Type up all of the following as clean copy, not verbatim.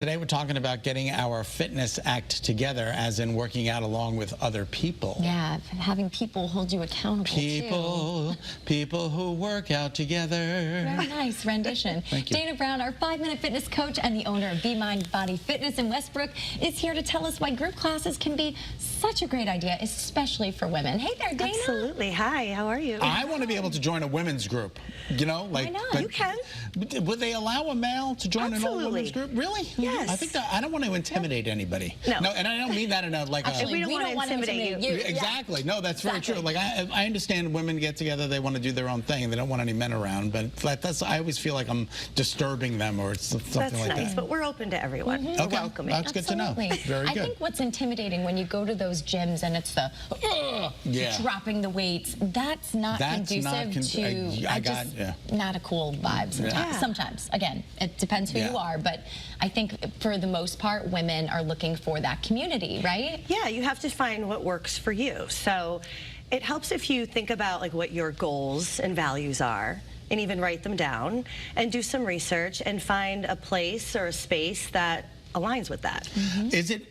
Today we're talking about getting our fitness act together, as in working out along with other people. Yeah, having people hold you accountable People who work out together. Very nice rendition. Thank you. Dana Brown, our 5-minute fitness coach and the owner of Be Mind Body Fitness in Westbrook, is here to tell us why group classes can be such a great idea, especially for women. Hey there, Dana. Absolutely. Hi, how are you? I want to be able to join a women's group. You know, like, why not? You can. Would they allow a male to join an all-women's group? Really? Yes. I think that I don't want to intimidate anybody. No. And I don't mean that in a Actually, we don't want to intimidate you. Exactly. No, that's very Exactly. true. Like I understand women get together, they want to do their own thing, and they don't want any men around. But that's I always feel like I'm disturbing them or something That's like nice, that. but we're open to everyone. Mm-hmm. We're Okay, welcoming. that's good to know. Very good. I think what's intimidating when you go to those gyms and it's the dropping the weights, that's not conducive to not a cool vibe sometimes. Yeah. Sometimes, again, it depends who you are, but I think for the most part, women are looking for that community, right? Yeah, you have to find what works for you. So it helps if you think about like what your goals and values are, and even write them down and do some research and find a place or a space that aligns with that. Mm-hmm. Is it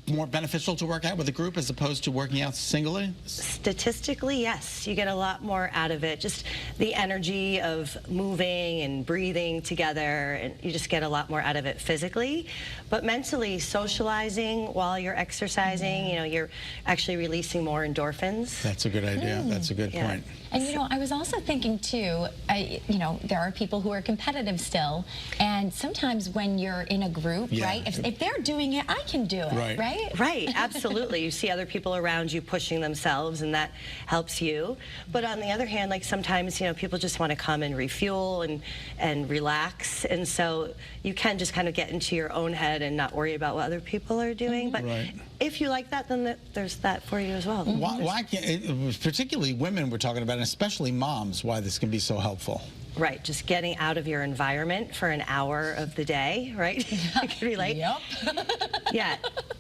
more beneficial to work out with a group as opposed to working out singly? Statistically, yes. You get a lot more out of it. Just the energy of moving and breathing together, and you just get a lot more out of it physically. But mentally, socializing while you're exercising, you know, you're actually releasing more endorphins. That's a good idea. That's a good point. And you know, I was also thinking too, you know, there are people who are competitive still, and sometimes when you're in a group, right, if they're doing it, I can do it, right? Right, absolutely. You see other people around you pushing themselves, and that helps you. But on the other hand, like sometimes, you know, people just want to come and refuel and relax, and so you can just kind of get into your own head and not worry about what other people are doing. But if you like that, then there's that for you as well. Why can't, particularly women we're talking about, and especially moms, why this can be so helpful? Right, just getting out of your environment for an hour of the day, right? You can relate. Yep. Yeah,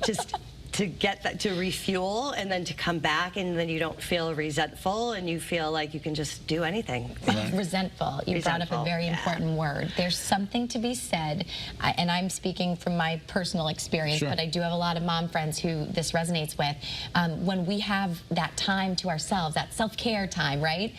just to get that, to refuel, and then to come back, and then you don't feel resentful, and you feel like you can just do anything. Resentful. You brought up a very important word. There's something to be said, and I'm speaking from my personal experience, but I do have a lot of mom friends who this resonates with. When we have that time to ourselves, that self-care time, right?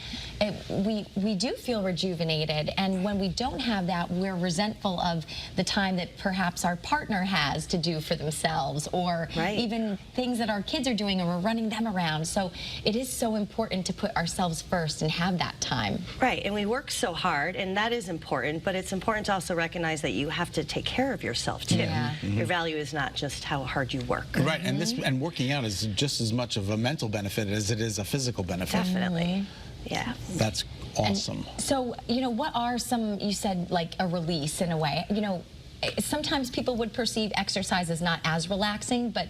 We do feel rejuvenated, and when we don't have that, we're resentful of the time that perhaps our partner has to do for themselves, or even things that our kids are doing and we're running them around. So it is so important to put ourselves first and have that time. Right, and we work so hard, and that is important, but it's important to also recognize that you have to take care of yourself too. Your value is not just how hard you work. Right, and working out is just as much of a mental benefit as it is a physical benefit. Definitely. Yeah. That's awesome. And so, you know, what are some, you said like a release in a way, you know, sometimes people would perceive exercise as not as relaxing, but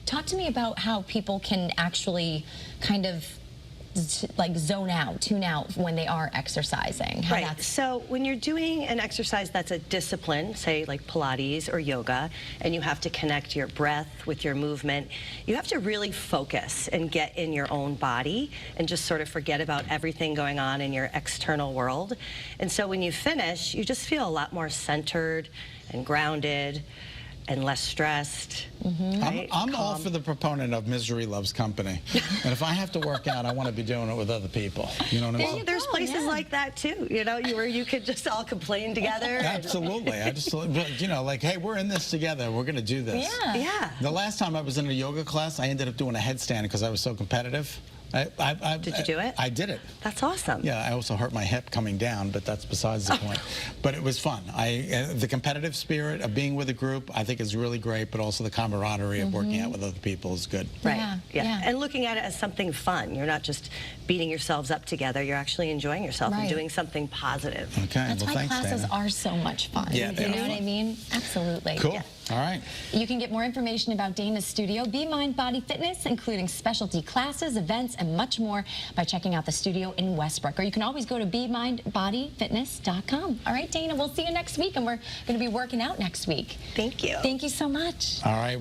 talk to me about how people can actually kind of like zone out, tune out when they are exercising. Right, so when you're doing an exercise that's a discipline, say like Pilates or yoga, and you have to connect your breath with your movement, you have to really focus and get in your own body and just sort of forget about everything going on in your external world. And so when you finish, you just feel a lot more centered and grounded and less stressed. Right? I'm all for the proponent of misery loves company. And if I have to work out, I want to be doing it with other people. You know what I mean? There's places like that too, you know, where you could just all complain together. Absolutely. I just, you know, like, hey, we're in this together. We're going to do this. Yeah. The last time I was in a yoga class, I ended up doing a headstand because I was so competitive. Did you do it? I did it. That's awesome. Yeah, I also hurt my hip coming down, but that's besides the point. But it was fun. The competitive spirit of being with a group, I think, is really great, but also the camaraderie of working out with other people is good. Right. Yeah. And looking at it as something fun. You're not just beating yourselves up together. You're actually enjoying yourself and doing something positive. Okay. That's why thanks, classes Dana. are so much fun. Yeah, you know what I mean? Absolutely. Cool. All right. You can get more information about Dana's studio, Be Mind Body Fitness, including specialty classes, events, and much more by checking out the studio in Westbrook. Or you can always go to BeMindBodyFitness.com. All right, Dana, we'll see you next week, and we're going to be working out next week. Thank you. Thank you so much. All right.